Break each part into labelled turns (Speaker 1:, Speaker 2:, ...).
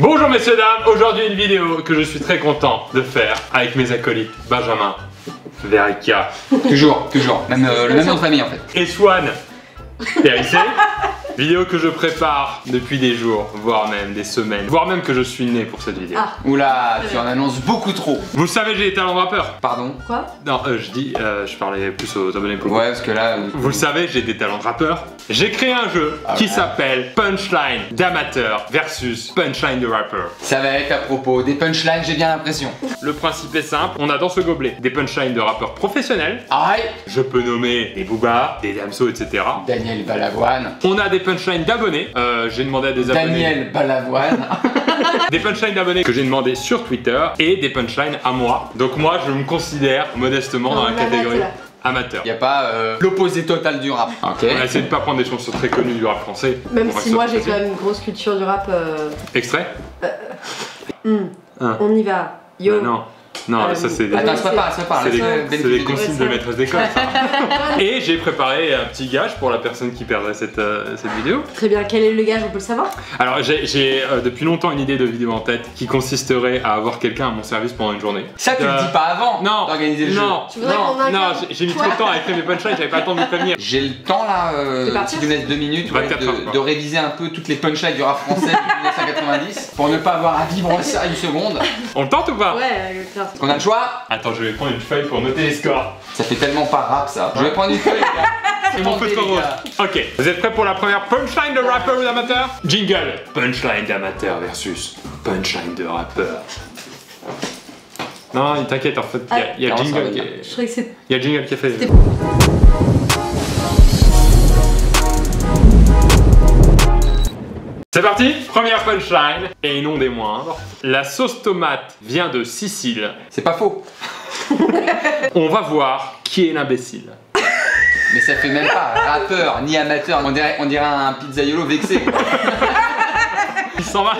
Speaker 1: Bonjour messieurs dames, aujourd'hui une vidéo que je suis très content de faire avec mes acolytes Benjamin, Verica,
Speaker 2: toujours, même le même nom de famille en fait.
Speaker 1: Et Swan, PRIC. Vidéo que je prépare depuis des jours, voire même des semaines, voire même que je suis né pour cette vidéo.
Speaker 2: Ah. Oula, tu en annonces beaucoup trop.
Speaker 1: Vous le savez, j'ai des talents de rappeur.
Speaker 2: Pardon?
Speaker 3: Quoi?
Speaker 1: Non, je parlais plus aux abonnés pour
Speaker 2: ouais, parce que là...
Speaker 1: Vous le savez, j'ai des talents de rappeur. J'ai créé un jeu qui s'appelle Punchline d'amateur versus Punchline de rappeur.
Speaker 2: Ça va être à propos des punchlines, j'ai bien l'impression.
Speaker 1: Le principe est simple, on a dans ce gobelet des punchlines de rappeurs professionnels.
Speaker 2: Aïe.
Speaker 1: Je peux nommer des Booba, des Damso, etc.
Speaker 2: Daniel Balavoine.
Speaker 1: On a des punchlines d'abonnés. J'ai demandé à des abonnés.
Speaker 2: Daniel Balavoine.
Speaker 1: Des punchlines d'abonnés que j'ai demandé sur Twitter et des punchlines à moi. Donc moi, je me considère modestement dans la catégorie amateur.
Speaker 2: Y a pas l'opposé total du rap. Ok.
Speaker 1: On a essayé de pas prendre des chansons très connues du rap français.
Speaker 3: Même si moi j'ai quand même une grosse culture du rap.
Speaker 1: Extrait
Speaker 3: On y va. Yo.
Speaker 1: Bah non. Non, ça c'est des...
Speaker 2: Attends, c'est pas
Speaker 1: C'est des consignes de maîtresse d'école, ça. Et j'ai préparé un petit gage pour la personne qui perdrait cette vidéo.
Speaker 3: Très bien, quel est le gage, on peut le savoir?
Speaker 1: Alors j'ai depuis longtemps une idée de vidéo en tête qui consisterait à avoir quelqu'un à mon service pendant une journée.
Speaker 2: Ça tu le dis pas avant d'organiser le jeu.
Speaker 1: Non, j'ai mis trop de temps à écrire mes punchlines, j'avais pas le temps de me prévenir.
Speaker 2: J'ai le temps là, si tu me laisses 2 minutes, de réviser un peu toutes les punchlines du rap français depuis 1990 pour ne pas avoir à vivre ça une seconde.
Speaker 1: On le tente ou pas?
Speaker 3: Ouais, grave.
Speaker 2: On a le choix?
Speaker 1: Attends, je vais prendre une feuille pour noter les scores.
Speaker 2: Ça fait tellement pas rap ça. Je vais prendre une feuille les gars.
Speaker 1: C'est mon feu de rose. Ok, vous êtes prêts pour la première punchline de rappeur ou d'amateur? Jingle. Punchline d'amateur versus punchline de rappeur. Non, t'inquiète, en fait, il y a Jingle qui est...
Speaker 3: Je croyais que c'est...
Speaker 1: Il y a Jingle qui a fait... C'est parti, première punchline, et non des moindres. La sauce tomate vient de Sicile.
Speaker 2: C'est pas faux.
Speaker 1: On va voir qui est l'imbécile.
Speaker 2: Mais ça fait même pas rappeur ni amateur, on dirait un pizzaiolo vexé.
Speaker 1: Il s'en va.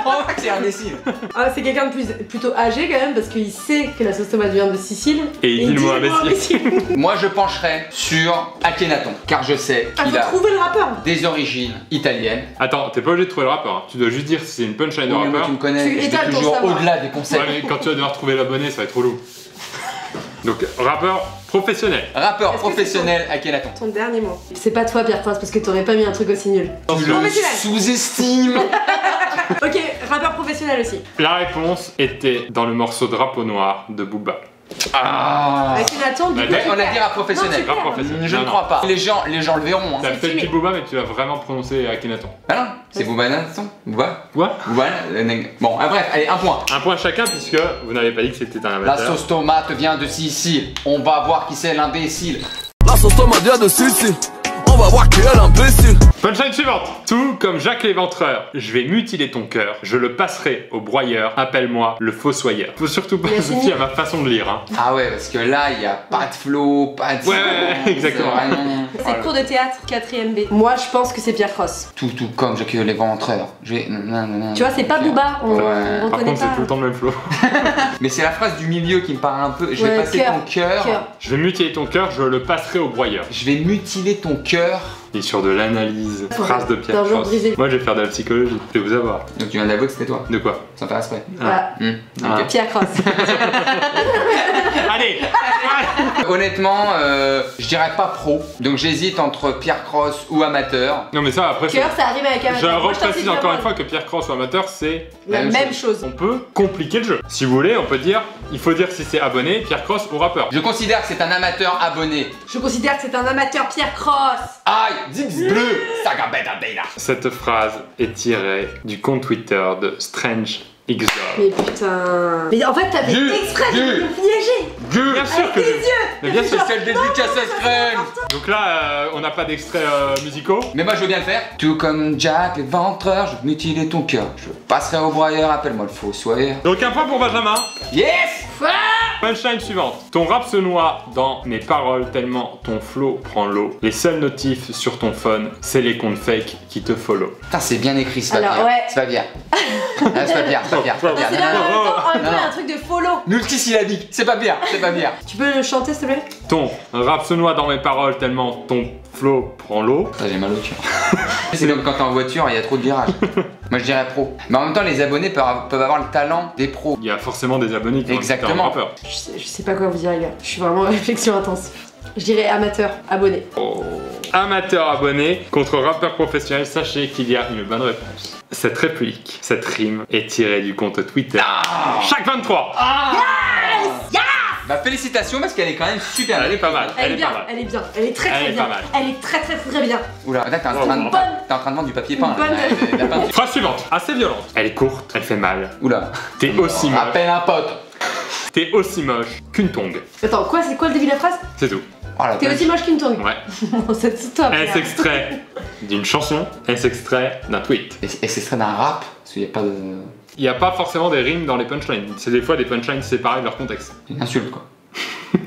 Speaker 2: On voit que c'est imbécile.
Speaker 3: Ah, c'est quelqu'un de plutôt âgé quand même parce qu'il sait que la sauce tomate vient de Sicile.
Speaker 1: Et il dit le mot imbécile.
Speaker 2: Moi je pencherais sur Akhenaton, car je sais qu'il a
Speaker 3: trouver le rappeur.
Speaker 2: des origines italiennes.
Speaker 1: Attends, t'es pas obligé de trouver le rappeur, hein. Tu dois juste dire si c'est une punchline de rappeur.
Speaker 2: Tu me connais, je vais toujours au-delà des concepts.
Speaker 1: Ouais, mais quand tu vas devoir trouver l'abonné, ça va être relou. Donc, rappeur professionnel.
Speaker 2: Rappeur professionnel Akhenaton.
Speaker 3: Ton dernier mot. C'est pas toi Pierre Cross parce que t'aurais pas mis un truc aussi nul.
Speaker 2: Tu le sous-estimes.
Speaker 3: Ok, rappeur professionnel aussi.
Speaker 1: La réponse était dans le morceau Drapeau Noir de Booba.
Speaker 2: Ah.
Speaker 3: Akhenaton, du coup,
Speaker 2: on a dit rap professionnel.
Speaker 1: Rap professionnel.
Speaker 2: Je ne crois pas. Les gens le verront. Hein.
Speaker 1: T'as fait le petit Booba, mais tu as vraiment prononcé Akhenaton.
Speaker 2: Ah non, c'est Booba Naton. Booba.
Speaker 1: Quoi?
Speaker 2: Booba. Bon, bref, allez, un point.
Speaker 1: Un point chacun, puisque vous n'avez pas dit que c'était un amateur.
Speaker 2: La sauce tomate vient de Sicile. On va voir qui c'est l'imbécile.
Speaker 4: La sauce tomate vient de Sicile. On va voir qui est l'imbécile.
Speaker 1: Punchline suivante. Tout comme Jacques l'Éventreur, je vais mutiler ton cœur, je le passerai au broyeur, appelle-moi le fossoyeur. Faut surtout pas se fier à ma façon de lire, hein.
Speaker 2: Ah ouais, parce que là, il y a pas de flow, pas de...
Speaker 1: Ouais, exactement.
Speaker 3: C'est cours de théâtre, 4ème B. Moi, je pense que c'est Pierre Cross.
Speaker 2: Tout comme Jacques l'Éventreur. Je vais...
Speaker 3: Tu vois, c'est pas Booba, on reconnaît
Speaker 1: Par contre, c'est
Speaker 3: pas.
Speaker 1: tout le temps le même flow.
Speaker 2: Mais c'est la phrase du milieu qui me parle un peu. Je vais passer ton cœur.
Speaker 1: Je vais mutiler ton cœur, je le passerai au broyeur.
Speaker 2: Je vais mutiler ton cœur.
Speaker 1: Et sur de l'analyse, phrase de Pierre Cross. Moi, je vais faire de la psychologie, je vais vous avoir.
Speaker 2: Donc tu viens d'avouer que c'était toi.
Speaker 1: De quoi?
Speaker 2: Sans faire exprès.
Speaker 3: Voilà.
Speaker 1: Okay.
Speaker 3: Pierre Cross.
Speaker 1: Allez.
Speaker 2: Honnêtement, je dirais pas pro. Donc j'hésite entre Pierre Cross ou amateur.
Speaker 1: Non mais ça après...
Speaker 3: Cœur, ça arrive avec amateur.
Speaker 1: Je reprécise encore une fois que Pierre Cross ou amateur, c'est
Speaker 3: la même chose.
Speaker 1: On peut compliquer le jeu. Si vous voulez, on peut dire, il faut dire si c'est abonné, Pierre Cross ou rappeur.
Speaker 2: Je considère que c'est un amateur abonné.
Speaker 3: Je considère que c'est un amateur Pierre Cross.
Speaker 2: Aïe, Dix bleu, saga beda.
Speaker 1: Cette phrase est tirée du compte Twitter de Strange X.
Speaker 3: Mais putain. Mais en fait, t'avais exprès de me piéger.
Speaker 1: Bien sûr que
Speaker 3: tes yeux.
Speaker 1: Mais bien sûr.
Speaker 2: C'est le dédicace à Strange.
Speaker 1: Donc là, on n'a pas d'extrait musicaux.
Speaker 2: Mais moi, je veux bien le faire. Tout comme Jack l'Éventreur, je vais mutiler ton cœur. Je passerai au broyeur, appelle-moi le fossoyeur.
Speaker 1: Donc un point pour Benjamin.
Speaker 2: Yes.
Speaker 1: Punchline suivante. Ton rap se noie dans mes paroles tellement ton flow prend l'eau. Les seuls notifs sur ton phone, c'est les comptes fake qui te follow.
Speaker 2: Putain, c'est bien écrit, c'est pas bien.
Speaker 3: Ouais.
Speaker 2: C'est pas bien. Ah, c'est pas Pierre, c'est pas Pierre.
Speaker 3: C'est là en même temps un truc de follow.
Speaker 2: Multisyllabique, c'est pas Pierre, c'est pas Pierre.
Speaker 3: Tu peux le chanter s'il te plaît?
Speaker 1: Ton rap se noie dans mes paroles tellement ton flow prend l'eau.
Speaker 2: Ça, j'ai mal au cœur. C'est comme quand t'es en voiture, il y a trop de virages. Moi je dirais pro. Mais en même temps, les abonnés peuvent avoir le talent des pros.
Speaker 1: Il y a forcément des abonnés qui
Speaker 2: Exactement.
Speaker 1: vont rappeur.
Speaker 3: Je sais pas quoi vous dire les gars. Je suis vraiment en réflexion intense. Je dirais amateur, abonné.
Speaker 1: Oh. Amateur abonné contre rappeur professionnel, sachez qu'il y a une bonne réponse. Cette réplique, cette rime est tirée du compte Twitter. Chaque 23.
Speaker 3: Yes!
Speaker 2: Bah félicitations parce qu'elle est quand même super.
Speaker 1: Elle est pas mal.
Speaker 3: Elle est bien, elle est bien. Elle est très très bien. Elle est très bien.
Speaker 2: Oula, t'es en train de vendre du papier peint.
Speaker 1: Phrase suivante, assez violente. Elle est courte, elle fait mal.
Speaker 2: Oula.
Speaker 1: T'es aussi moche.
Speaker 2: Appelle un pote.
Speaker 1: T'es aussi moche qu'une tongue.
Speaker 3: Attends, quoi, c'est quoi le début de la phrase?
Speaker 1: C'est tout.
Speaker 3: T'es aussi moche qu'une tongue.
Speaker 1: Ouais.
Speaker 3: C'est top.
Speaker 1: Elle s'extrait d'une chanson, elle s'extrait d'un tweet.
Speaker 2: Et c'est extrait d'un rap, parce qu'il n'y a pas de...
Speaker 1: Il n'y a pas forcément des rimes dans les punchlines. C'est des fois des punchlines séparées de leur contexte.
Speaker 2: Une insulte quoi.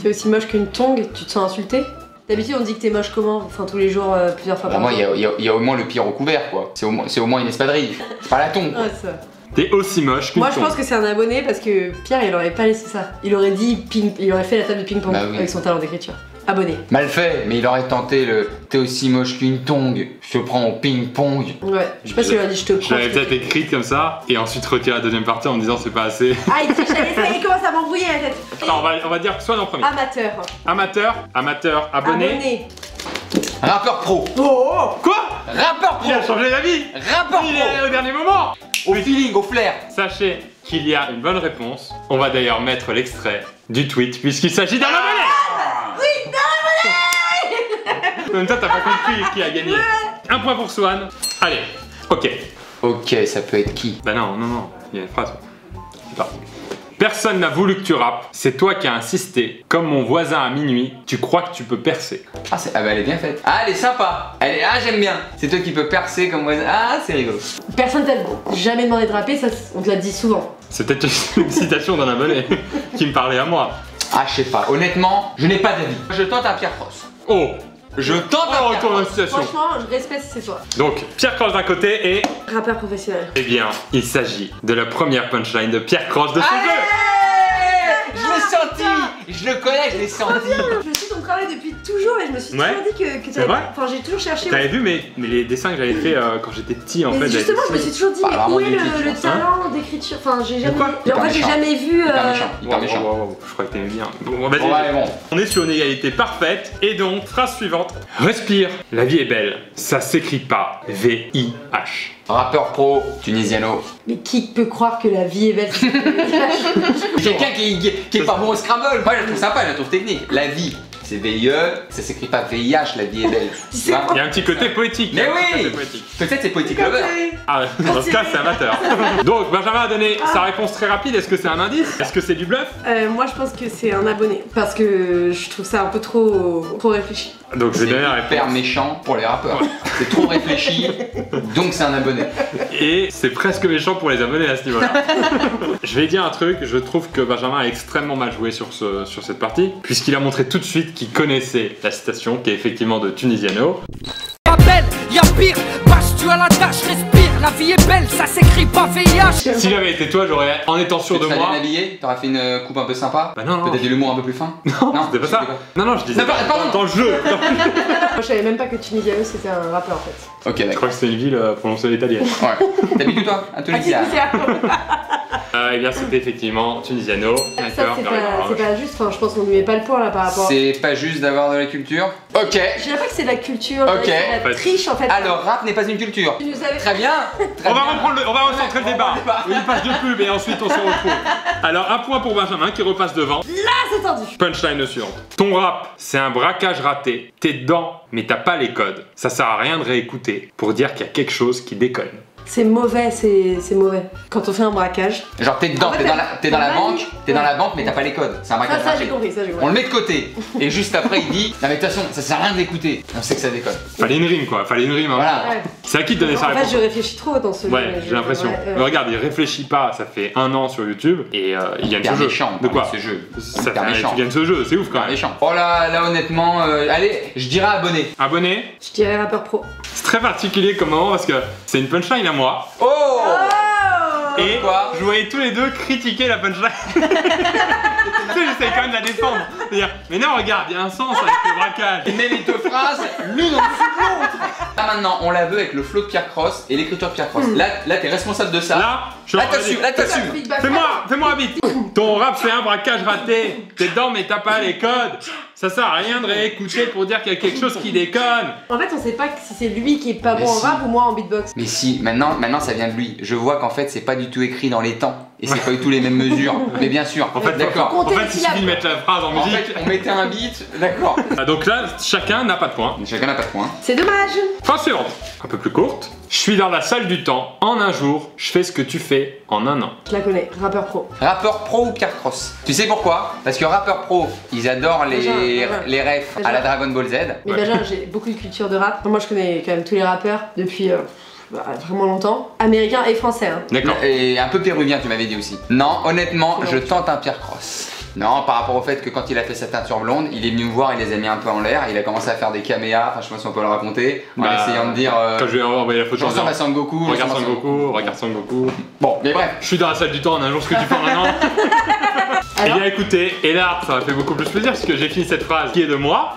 Speaker 3: T'es aussi moche qu'une tongue, tu te sens insulté? D'habitude on dit que t'es moche comment? Enfin tous les jours, plusieurs fois par
Speaker 2: jour.
Speaker 3: jour.
Speaker 2: Moi il y a au moins le pire au couvert quoi. C'est au moins une espadrille. C'est pas la tongue.
Speaker 3: Ouais, ça.
Speaker 1: T'es aussi moche qu'une
Speaker 3: Moi
Speaker 1: tongue.
Speaker 3: je pense que c'est un abonné parce que Pierre il aurait pas laissé ça. Il aurait dit il aurait fait la table de ping-pong avec son talent d'écriture. Abonné.
Speaker 2: Mal fait, mais il aurait tenté le t'es aussi moche qu'une tongue, je te prends au ping-pong.
Speaker 3: Ouais, je sais pas s'il aurait dit je te prends.
Speaker 1: Je l'avais peut-être écrite comme ça et ensuite retiré la deuxième partie en me disant c'est pas assez.
Speaker 3: Ah il commence à m'embrouiller la tête.
Speaker 1: Attends, on va dire soit en premier. Amateur, abonné.
Speaker 2: Rappeur pro.
Speaker 3: Oh
Speaker 1: Quoi?
Speaker 2: Rappeur pro.
Speaker 1: Il a changé d'avis.
Speaker 2: Rappeur
Speaker 1: Il
Speaker 2: pro.
Speaker 1: est au dernier moment.
Speaker 2: Au feeling, au flair.
Speaker 1: Sachez qu'il y a une bonne réponse. On va d'ailleurs mettre l'extrait du tweet puisqu'il s'agit d'un abonné.
Speaker 3: Oui,
Speaker 1: En même temps, t'as pas compris qui a gagné. Un point pour Swan. Allez, ok.
Speaker 2: Ok, ça peut être qui?
Speaker 1: Bah non, il y a une phrase. C'est pas. Personne n'a voulu que tu rappes, c'est toi qui as insisté. Comme mon voisin à minuit, tu crois que tu peux percer.
Speaker 2: Ah, bah elle est bien faite. Ah, elle est sympa. J'aime bien. C'est toi qui peux percer comme voisin. Ah, c'est rigolo.
Speaker 3: Personne t'a jamais demandé de rapper, ça on te l'a dit souvent.
Speaker 1: C'est peut-être une citation d'un abonné qui me parlait à moi.
Speaker 2: Ah, je sais pas. Honnêtement, je n'ai pas d'avis. Je tente un Pierre Cross.
Speaker 1: Oh.
Speaker 2: Je tente un Pierre
Speaker 1: retourne la
Speaker 2: Cross.
Speaker 1: citation.
Speaker 3: Franchement, je respecte si c'est toi.
Speaker 1: Donc, Pierre Cross d'un côté et...
Speaker 3: Rappeur professionnel.
Speaker 1: Eh bien, il s'agit de la première punchline de Pierre Cross de ce jeu.
Speaker 2: Je l'ai senti. Je le connais, je l'ai senti.
Speaker 3: Je suis ton travail depuis toujours et je me suis toujours dit que
Speaker 1: C'est vrai.
Speaker 3: Enfin, j'ai toujours cherché.
Speaker 1: T'avais vu mais les dessins que j'avais fait quand j'étais petit en
Speaker 3: mais
Speaker 1: fait.
Speaker 3: justement, je me suis toujours dit, mais où est le talent d'écriture? Enfin, j'ai jamais. En fait, j'ai jamais vu.
Speaker 2: Hyper méchant.
Speaker 1: Wow, je crois que t'aimais bien. Bon, vas-y.
Speaker 2: Bon.
Speaker 1: On est sur une égalité parfaite et donc, phrase suivante. Respire, la vie est belle. Ça s'écrit pas V-I-H.
Speaker 2: Rappeur pro, tunisiano.
Speaker 3: Mais qui peut croire que la vie est belle?
Speaker 2: Quelqu'un qui est pas bon au Scrabble. Moi, je trouve sympa, je la trouve technique. La vie, c'est VIE, ça s'écrit pas VIH, la vie est belle.
Speaker 1: Il y a un petit côté poétique.
Speaker 2: Mais oui. Peut-être c'est poétique lover.
Speaker 1: Ah, dans ce cas, c'est amateur. Donc, Benjamin a donné sa réponse très rapide. Est-ce que c'est un indice? Est-ce que c'est du bluff?
Speaker 3: Moi, je pense que c'est un abonné. Parce que je trouve ça un peu trop réfléchi.
Speaker 1: Donc, je vais donner la réponse.
Speaker 2: C'est hyper méchant pour les rappeurs. C'est trop réfléchi, donc c'est un abonné.
Speaker 1: Et c'est presque méchant pour les abonnés à ce niveau-là. Je vais dire un truc, je trouve que Benjamin a extrêmement mal joué sur cette partie, puisqu'il a montré tout de suite qu'il connaissait la citation, qui est effectivement de Tunisiano.
Speaker 5: Pas belle, y'a pire, bâche tu as la tâche, respire, la vie est belle, ça s'écrit pas VIH.
Speaker 1: Si j'avais été toi, j'aurais, en étant sûr de moi...
Speaker 2: Tu serais bien habillé, t'aurais fait une coupe un peu sympa.
Speaker 1: Bah non.
Speaker 2: Peut-être de l'humour un peu plus fin.
Speaker 1: Non, c'était pas ça. Non, je disais dans le jeu.
Speaker 3: Moi, je savais même pas que Tunisiano c'était un rappeur en fait.
Speaker 2: Ok,
Speaker 1: Je
Speaker 2: d'accord.
Speaker 1: crois que c'était une ville prononcée à l'italienne.
Speaker 2: Ouais. T'habites où toi? À Tunisia.
Speaker 1: Eh bien, c'était effectivement Tunisiano.
Speaker 3: Ça, c'est pas juste, enfin, je pense qu'on lui met pas le point là par rapport.
Speaker 2: C'est pas juste d'avoir de la culture. Ok.
Speaker 3: Je dirais pas que c'est de la culture,
Speaker 2: Ok.
Speaker 3: c'est de la triche en fait.
Speaker 2: Alors, rap n'est pas une culture.
Speaker 3: Tu nous avais
Speaker 2: Très bien.
Speaker 1: On va recentrer le débat. Une page de pub et ensuite on se retrouve. Alors, un point pour Benjamin qui repasse devant.
Speaker 3: Là, c'est tendu.
Speaker 1: Punchline suivante. Ton rap, c'est un braquage raté. T'es dedans, mais t'as pas les codes. Ça sert à rien de réécouter pour dire qu'il y a quelque chose qui déconne.
Speaker 3: C'est mauvais, c'est mauvais. Quand on fait un braquage.
Speaker 2: Genre t'es dedans,
Speaker 3: En fait,
Speaker 2: t'es dans la banque, mais t'as pas les codes. C'est un braquage
Speaker 3: Ça,
Speaker 2: raté.
Speaker 3: j'ai compris, ça, j'ai compris.
Speaker 2: On le met de côté. Et juste après, il dit non mais de toute façon, ça sert à rien d'écouter. On sait que ça déconne.
Speaker 1: Fallait une rime quoi, fallait une rime. Hein.
Speaker 2: Voilà.
Speaker 3: Ouais.
Speaker 1: C'est à qui de donner sa
Speaker 3: En fait,
Speaker 1: réponse?
Speaker 3: je réfléchis trop dans ce jeu.
Speaker 1: Ouais, j'ai l'impression. Mais regarde, il réfléchit pas, ça fait 1 an sur YouTube et il gagne
Speaker 2: Hyper
Speaker 1: ce jeu.
Speaker 2: méchant.
Speaker 1: De quoi?
Speaker 2: Ce jeu.
Speaker 1: Ça
Speaker 2: Hyper
Speaker 1: fait,
Speaker 2: méchant.
Speaker 1: tu gagnes ce jeu, c'est ouf quand
Speaker 2: Hyper
Speaker 1: même.
Speaker 2: méchant. Oh là honnêtement, allez, je dirais abonné.
Speaker 1: Abonné,
Speaker 3: Je dirais rappeur pro.
Speaker 1: c'est très particulier comme moment parce que c'est une punchline à moi.
Speaker 2: Oh.
Speaker 1: Et quoi, je voyais tous les deux critiquer la punchline. Tu sais, j'essayais quand même de la défendre. C'est-à-dire, mais non, regarde, il y a un sens avec le braquage.
Speaker 2: Et même les deux phrases, l'une en dessous de l'autre. Là maintenant, on la veut avec le flow de Pierre Cross et l'écriture de Pierre Cross. Là, t'es responsable de ça. Là, t'assumes.
Speaker 1: Fais-moi un beat. Ton rap, c'est un braquage raté. T'es dedans, mais t'as pas les codes. Ça sert à rien de réécouter pour dire qu'il y a quelque chose qui déconne.
Speaker 3: En fait, on sait pas si c'est lui qui est pas bon en rap ou moi en beatbox.
Speaker 2: Mais si, maintenant ça vient de lui. Je vois qu'en fait, c'est pas du tout écrit dans les temps. Et c'est pas du tout les mêmes mesures. Mais bien sûr.
Speaker 1: En fait, d'accord. En fait, il suffit de mettre la phrase en musique.
Speaker 2: En fait, on mettait un beat, d'accord.
Speaker 1: Donc là, chacun n'a pas de point.
Speaker 3: C'est dommage.
Speaker 1: Phrase suivante. Un peu plus courte. Je suis dans la salle du temps. En un jour, je fais ce que tu fais en un an.
Speaker 3: Je la connais. Rappeur pro.
Speaker 2: Rappeur pro ou Pierre Cross? Tu sais pourquoi? Parce que rappeur pro, ils adorent les refs à la Dragon Ball Z.
Speaker 3: Mais Benjamin, j'ai beaucoup de culture de rap. Moi, je connais quand même tous les rappeurs depuis vraiment longtemps. Américains et français. Hein.
Speaker 1: D'accord.
Speaker 2: Et un peu péruvien, tu m'avais dit aussi. Non, honnêtement, je tente un Pierre Cross. Non, par rapport au fait que quand il a fait sa teinture blonde, il est venu me voir, il les a mis un peu en l'air, il a commencé à faire des caméas, enfin je sais pas si on peut le raconter, en essayant de dire
Speaker 1: quand je lui ai envoyé la photo,
Speaker 2: je ressemble à Sangoku,
Speaker 1: regarde Sangoku.
Speaker 2: Bon, mais bref.
Speaker 1: Je suis dans la salle du temps en un jour, ce que tu fais en un an. Et bien écoutez, et là, ça m'a fait beaucoup plus plaisir parce que j'ai fini cette phrase qui est de moi.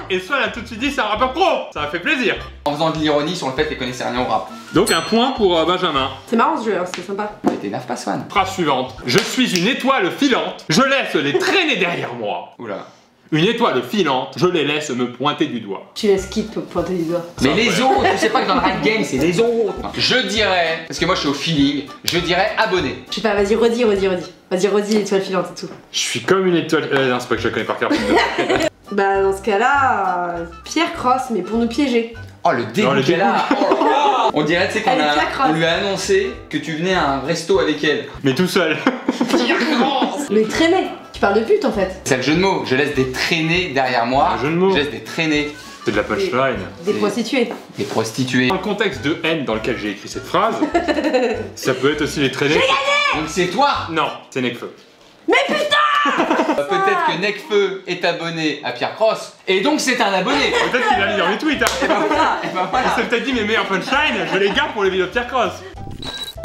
Speaker 1: Et Swan a tout de suite dit c'est un rappeur pro. Ça m'a fait plaisir.
Speaker 2: En faisant de l'ironie sur le fait qu'il connaissait rien au rap.
Speaker 1: Donc un point pour Benjamin.
Speaker 3: C'est marrant ce jeu, hein, c'était sympa.
Speaker 2: Mais t'énerve pas Swan.
Speaker 1: Phrase suivante. Je suis une étoile filante. Je laisse les traîner derrière moi.
Speaker 2: Oula.
Speaker 1: Une étoile filante, je les laisse me pointer du doigt.
Speaker 3: Tu laisses qui te pointer du doigt?
Speaker 2: Mais les autres, tu sais pas que dans le rap game c'est les autres. Je dirais, parce que moi je suis au feeling, je dirais abonné.
Speaker 3: Je sais pas, vas-y redis. Vas-y redis l'étoile filante et tout.
Speaker 1: Je suis comme une étoile... non c'est pas que je la connais par cœur.
Speaker 3: Bah dans ce cas-là, Pierre Cross, mais pour nous piéger.
Speaker 2: Oh le dégoût qu'elle a. On dirait tu sais qu'on lui a annoncé que tu venais à un resto avec elle.
Speaker 1: Mais tout seul.
Speaker 2: Pierre Cross.
Speaker 3: Mais traîner. Tu parles de pute en fait.
Speaker 2: C'est le jeu de mots, je laisse des traînées derrière moi.
Speaker 1: Un jeu de mots.
Speaker 2: Je laisse des traînées.
Speaker 1: C'est de la punchline.
Speaker 3: Des prostituées.
Speaker 2: Des prostituées.
Speaker 1: Dans le contexte de haine dans lequel j'ai écrit cette phrase, ça peut être aussi les traînées.
Speaker 3: J'ai gagné.
Speaker 2: Donc c'est toi.
Speaker 1: Non, c'est Nekfeu.
Speaker 3: Mais putain.
Speaker 2: Peut-être que Nekfeu est abonné à Pierre Cross et donc c'est un abonné.
Speaker 1: Peut-être qu'il a mis dans mes tweets. Hein.
Speaker 2: Et ben voilà.
Speaker 1: Il s'est peut-être dit mes meilleurs punchlines, je les garde pour les vidéos de Pierre Cross.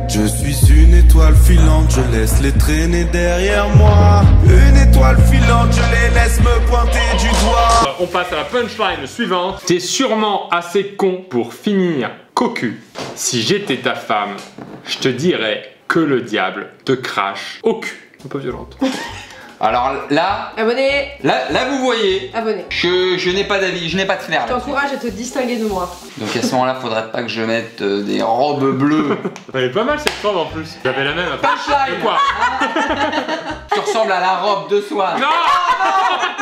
Speaker 4: Je suis une étoile filante, je laisse les traîner derrière moi. Une étoile filante, je les laisse me pointer du doigt.
Speaker 1: On passe à la punchline suivante. T'es sûrement assez con pour finir cocu. Si j'étais ta femme, je te dirais que le diable te crache au cul. Un peu violente.
Speaker 2: Alors là,
Speaker 3: abonné.
Speaker 2: Là vous voyez,
Speaker 3: abonné.
Speaker 2: Je n'ai pas d'avis, je n'ai pas de flair.
Speaker 3: Je t'encourage à te distinguer de moi.
Speaker 2: Donc à ce moment-là, faudrait pas que je mette des robes bleues.
Speaker 1: Elle est pas mal cette robe en plus. J'avais la même.
Speaker 2: Punchline.
Speaker 1: Quoi?
Speaker 2: Tu ressembles à la robe de Swan.
Speaker 1: Non.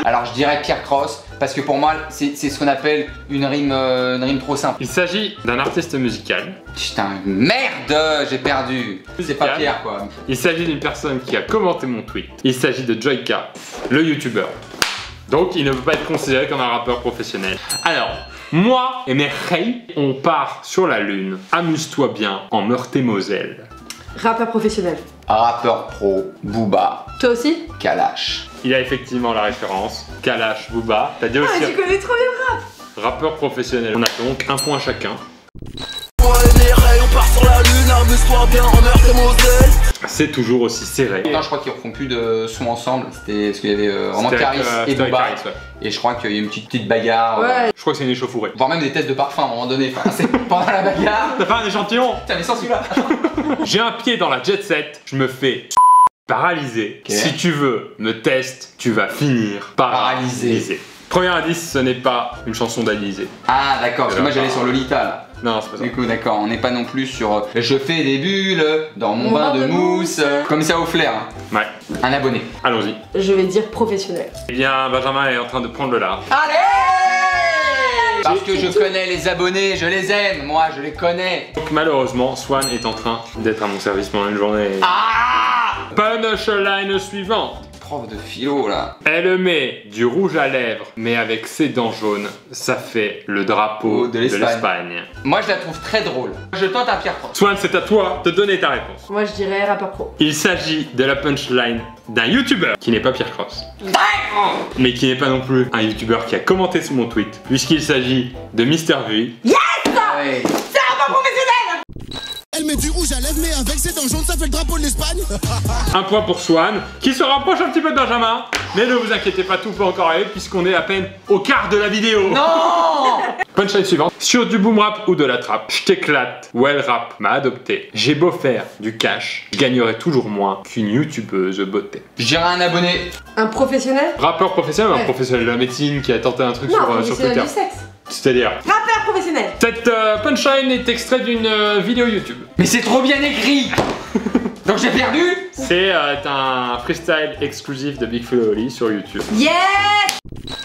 Speaker 2: Alors je dirais Pierre Cross parce que pour moi c'est ce qu'on appelle une rime trop simple.
Speaker 1: Il s'agit d'un artiste musical.
Speaker 2: Putain merde, j'ai perdu. C'est pas Pierre quoi.
Speaker 1: Il s'agit d'une personne qui a commenté mon tweet. Il s'agit de Joyka, le youtubeur. Donc il ne peut pas être considéré comme un rappeur professionnel. Alors, moi et mes reilles, on part sur la lune. Amuse-toi bien en Meurthe-et-Moselle.
Speaker 3: Rappeur professionnel.
Speaker 2: Rappeur pro, Booba.
Speaker 3: Toi aussi?
Speaker 2: Kalash.
Speaker 1: Il a effectivement la référence. Kalash, Booba. T'as dit aussi.
Speaker 3: Ah, tu connais trop bien le rap.
Speaker 1: Rappeur professionnel. On a donc un point chacun.
Speaker 4: On part sur la lune, amuse-toi bien en Meurthe-et-Moselle.
Speaker 1: C'est toujours aussi serré.
Speaker 2: Non, je crois qu'ils refont plus de sons ensemble. C'était parce qu'il y avait vraiment Caris et Booba.
Speaker 1: Ouais.
Speaker 2: Et je crois qu'il y a eu une petite bagarre.
Speaker 3: Ouais.
Speaker 1: Je crois que c'est une échauffourée.
Speaker 2: Voire même des tests de parfum à un moment donné. Enfin, c'est pendant la bagarre.
Speaker 1: T'as fait un échantillon.
Speaker 2: Putain, mais sans celui-là.
Speaker 1: J'ai un pied dans la jet set. Je me fais paralyser.
Speaker 2: Okay.
Speaker 1: Si tu veux me tester, tu vas finir paralysé. Premier indice, ce n'est pas une chanson d'Alizé.
Speaker 2: Ah d'accord, parce que moi j'allais sur Lolita là.
Speaker 1: Non, c'est pas ça.
Speaker 2: Du coup, d'accord, on n'est pas non plus sur je fais des bulles dans mon bain de mousse. Comme ça au flair.
Speaker 1: Ouais.
Speaker 2: Un abonné.
Speaker 1: Allons-y.
Speaker 3: Je vais dire professionnel.
Speaker 1: Eh bien, Benjamin est en train de prendre le large.
Speaker 2: Allez! Parce que je connais les abonnés, je les aime, moi je les connais.
Speaker 1: Donc malheureusement, Swan est en train d'être à mon service pendant une journée.
Speaker 2: Ah!
Speaker 1: Punchline suivante.
Speaker 2: Prof de philo là.
Speaker 1: Elle met du rouge à lèvres, mais avec ses dents jaunes, ça fait le drapeau de l'Espagne.
Speaker 2: Moi je la trouve très drôle. Je tente un Pierre Cross.
Speaker 1: Swan, c'est à toi de donner ta réponse.
Speaker 3: Moi je dirais rappeur pro.
Speaker 1: Il s'agit de la punchline d'un youtubeur qui n'est pas Pierre Cross. Mais qui n'est pas non plus un youtubeur qui a commenté sous mon tweet, puisqu'il s'agit de Mister V.
Speaker 3: Yes!
Speaker 2: Ouais.
Speaker 3: C'est rappeur professionnel!
Speaker 6: mets du rouge à lèvres, mais avec c'est dans jaune, ça fait le drapeau de l'Espagne.
Speaker 1: Un point pour Swan, qui se rapproche un petit peu de Benjamin. Mais ne vous inquiétez pas, tout peut encore aller, puisqu'on est à peine au quart de la vidéo.
Speaker 2: Non.
Speaker 1: Punchline suivante. Sur du boom rap ou de la trappe, je t'éclate. Well rap m'a adopté. J'ai beau faire du cash, je gagnerai toujours moins qu'une youtubeuse beauté.
Speaker 2: Je dirais un abonné.
Speaker 3: Un professionnel?
Speaker 1: Rappeur professionnel ou un
Speaker 3: Ouais.
Speaker 1: professionnel de la médecine qui a tenté un truc
Speaker 3: Non,
Speaker 1: sur
Speaker 3: professionnel
Speaker 1: Twitter?
Speaker 3: du sexe.
Speaker 1: C'est-à-dire,
Speaker 3: Rappeur professionnel.
Speaker 1: cette punchline est extrait d'une vidéo YouTube.
Speaker 2: Mais c'est trop bien écrit. Donc j'ai perdu.
Speaker 1: C'est un freestyle exclusif de Big Flo et Oli sur YouTube.
Speaker 3: Yes!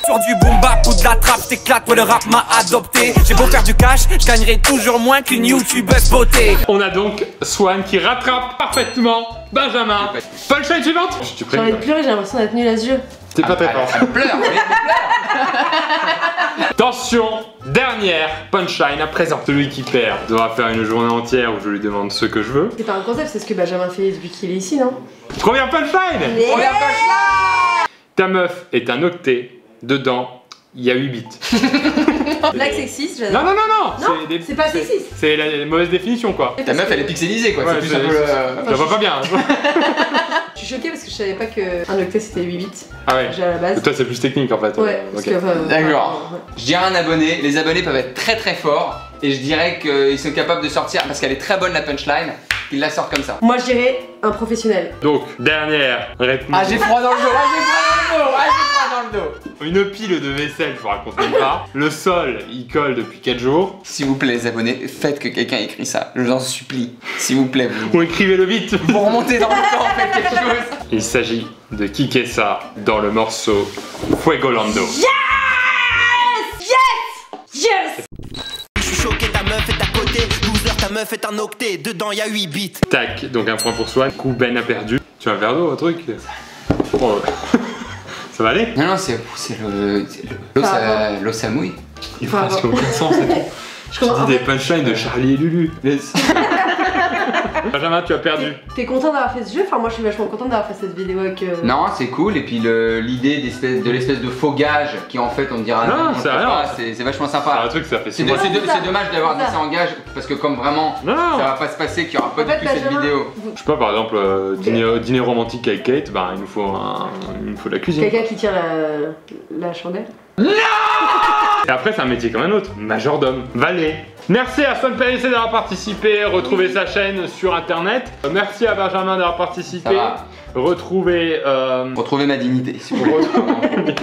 Speaker 5: Sur du boom bap ou de la trappe, t'éclates, ouais le rap m'a adopté. J'ai beau faire du cash, je gagnerai toujours moins qu'une youtubeuse beauté.
Speaker 1: On a donc Swan qui rattrape parfaitement Benjamin. Punchline suivante. Je suis
Speaker 3: J'ai envie
Speaker 1: prêt.
Speaker 3: de pleurer, j'ai l'impression d'être nulle à ce jeu.
Speaker 1: T'es pas très fort.
Speaker 2: Elle pleure.
Speaker 1: Attention, dernière punchline à présent. Celui qui perd devra faire une journée entière où je lui demande ce que je veux.
Speaker 3: C'est pas un concept, c'est ce que Benjamin fait depuis qu'il est ici, non?
Speaker 1: Première punchline.
Speaker 3: Yeah!
Speaker 1: Ta meuf est un octet. Dedans, il y a 8 bits.
Speaker 3: Blague sexiste,
Speaker 1: Non,
Speaker 3: j'adore.
Speaker 1: non, non, non.
Speaker 3: Non, c'est pas sexiste.
Speaker 1: C'est la mauvaise définition, quoi.
Speaker 2: Ta meuf elle est pixelisée quoi.
Speaker 1: Ouais,
Speaker 2: C'est plus un peu le.
Speaker 1: je la vois pas bien.
Speaker 3: Je suis choquée parce que je savais pas qu'un octet c'était 8 bits.
Speaker 1: Ah ouais.
Speaker 3: Déjà à la base.
Speaker 1: Toi, c'est plus technique en fait.
Speaker 3: Ouais, parce
Speaker 1: Ok.
Speaker 3: que.
Speaker 2: D'accord.
Speaker 3: ouais.
Speaker 2: Je dirais un abonné. Les abonnés peuvent être très très forts. Et je dirais qu'ils sont capables de sortir, parce qu'elle est très bonne la punchline, qu'ils la sortent comme ça.
Speaker 3: Moi je dirais un professionnel.
Speaker 1: Donc, dernière réponse.
Speaker 2: Ah j'ai froid dans le dos, ah j'ai froid dans le dos, ah j'ai froid dans le dos.
Speaker 1: Une pile de vaisselle, je vous raconte même pas. Le sol, il colle depuis 4 jours.
Speaker 2: S'il vous plaît les abonnés, faites que quelqu'un écrit ça. Je vous en supplie. S'il vous plaît, vous.
Speaker 1: Ou écrivez-le vite.
Speaker 2: Vous remontez dans le temps, faites quelque chose.
Speaker 1: Il s'agit de kicker ça dans le morceau Fuegolando.
Speaker 3: Yes! Yes!
Speaker 6: Je suis choqué, ta meuf est à côté. 12 heures, ta meuf est un octet. Dedans, y a 8 bits.
Speaker 1: Tac, donc un point pour Swan. Coup Ben a perdu. Tu as un verre d'eau, un truc Oh, ça va aller?
Speaker 2: Non, non, c'est le. L'eau ça mouille.
Speaker 1: Il
Speaker 3: Enfin,
Speaker 1: presque aucun sens et tout.
Speaker 3: Je
Speaker 1: Tu
Speaker 3: commence.
Speaker 1: dis des punchlines de Charlie et Lulu. Benjamin, tu as perdu.
Speaker 3: T'es content d'avoir fait ce jeu? Enfin, moi je suis vachement contente d'avoir fait cette vidéo avec.
Speaker 2: Non, c'est cool. Et puis l'idée de l'espèce de faux gage qui en fait on dira
Speaker 1: Non,
Speaker 2: on
Speaker 1: c'est
Speaker 2: le fait
Speaker 1: rien.
Speaker 2: pas, c'est vachement sympa.
Speaker 1: C'est un truc, ça fait 6
Speaker 2: C'est
Speaker 1: mois.
Speaker 2: dommage d'avoir dit ça en gage parce que comme vraiment
Speaker 1: Non, non.
Speaker 2: ça va pas se passer, qu'il y aura pas
Speaker 3: En
Speaker 2: du
Speaker 3: fait,
Speaker 2: tout cette
Speaker 3: Benjamin,
Speaker 2: vidéo.
Speaker 1: Je sais pas, par exemple, dîner romantique avec Kate, bah il nous faut de la cuisine.
Speaker 3: Quelqu'un qui tire la chandelle.
Speaker 1: Et après, c'est un métier comme un autre, majordome, valet. Merci à Swan PLC d'avoir participé, retrouvez sa chaîne sur internet. Merci à Benjamin d'avoir participé.
Speaker 2: Ça va.
Speaker 1: Retrouvez,
Speaker 2: Retrouvez ma dignité. s'il vous plaît.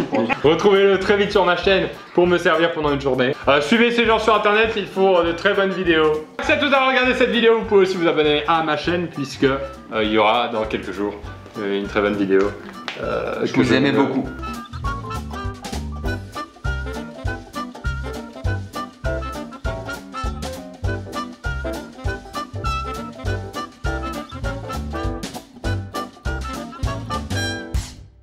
Speaker 1: retrouvez-le très vite sur ma chaîne pour me servir pendant une journée. Suivez ces gens sur internet, ils font de très bonnes vidéos. Merci à tous d'avoir regardé cette vidéo, vous pouvez aussi vous abonner à ma chaîne puisque il y aura dans quelques jours une très bonne vidéo.
Speaker 2: Je vous aimais beaucoup.